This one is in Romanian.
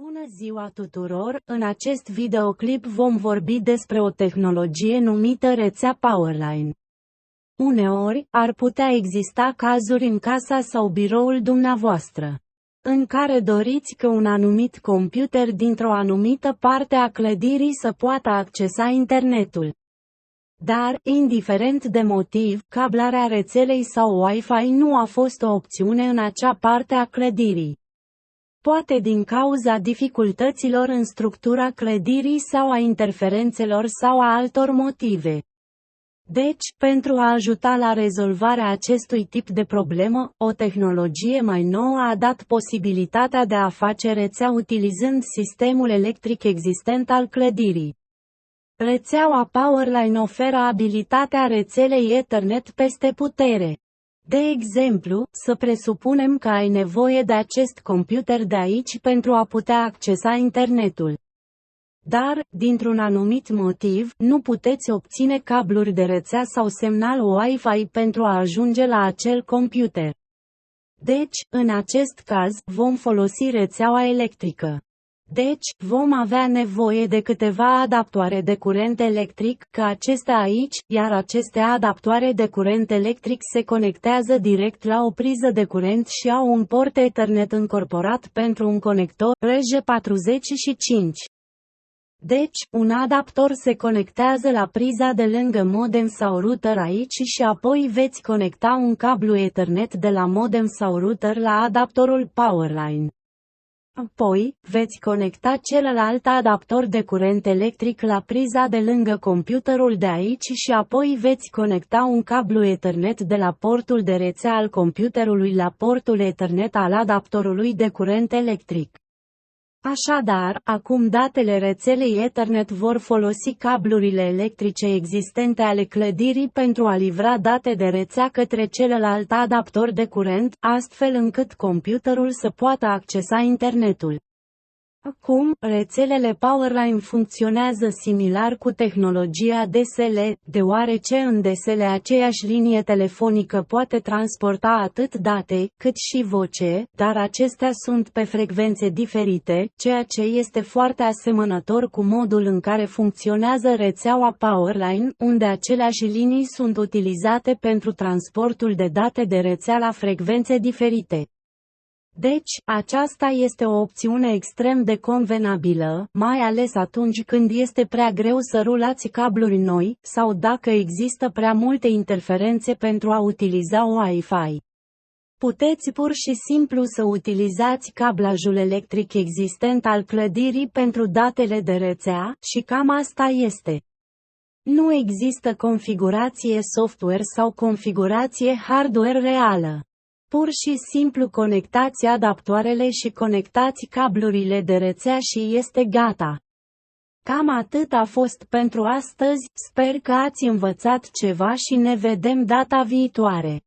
Bună ziua tuturor! În acest videoclip vom vorbi despre o tehnologie numită rețea Powerline. Uneori, ar putea exista cazuri în casa sau biroul dumneavoastră, în care doriți ca un anumit computer dintr-o anumită parte a clădirii să poată accesa internetul. Dar, indiferent de motiv, cablarea rețelei sau Wi-Fi nu a fost o opțiune în acea parte a clădirii. Poate din cauza dificultăților în structura clădirii sau a interferențelor sau a altor motive. Deci, pentru a ajuta la rezolvarea acestui tip de problemă, o tehnologie mai nouă a dat posibilitatea de a face rețea utilizând sistemul electric existent al clădirii. Rețeaua Powerline oferă abilitatea rețelei Ethernet peste putere. De exemplu, să presupunem că ai nevoie de acest computer de aici pentru a putea accesa internetul. Dar, dintr-un anumit motiv, nu puteți obține cabluri de rețea sau semnal Wi-Fi pentru a ajunge la acel computer. Deci, în acest caz, vom folosi rețeaua electrică. Deci, vom avea nevoie de câteva adaptoare de curent electric, ca acestea aici, iar aceste adaptoare de curent electric se conectează direct la o priză de curent și au un port Ethernet încorporat pentru un conector RJ45. Deci, un adaptor se conectează la priza de lângă modem sau router aici și apoi veți conecta un cablu Ethernet de la modem sau router la adaptorul Powerline. Apoi, veți conecta celălalt adaptor de curent electric la priza de lângă computerul de aici și apoi veți conecta un cablu Ethernet de la portul de rețea al computerului la portul Ethernet al adaptorului de curent electric. Așadar, acum datele rețelei Ethernet vor folosi cablurile electrice existente ale clădirii pentru a livra date de rețea către celălalt adaptor de curent, astfel încât computerul să poată accesa internetul. Acum, rețelele Powerline funcționează similar cu tehnologia DSL, deoarece în DSL aceeași linie telefonică poate transporta atât date, cât și voce, dar acestea sunt pe frecvențe diferite, ceea ce este foarte asemănător cu modul în care funcționează rețeaua Powerline, unde aceleași linii sunt utilizate pentru transportul de date de rețea la frecvențe diferite. Deci, aceasta este o opțiune extrem de convenabilă, mai ales atunci când este prea greu să rulați cabluri noi, sau dacă există prea multe interferențe pentru a utiliza Wi-Fi. Puteți pur și simplu să utilizați cablajul electric existent al clădirii pentru datele de rețea, și cam asta este. Nu există configurație software sau configurație hardware reală. Pur și simplu conectați adaptoarele și conectați cablurile de rețea și este gata. Cam atât a fost pentru astăzi, sper că ați învățat ceva și ne vedem data viitoare.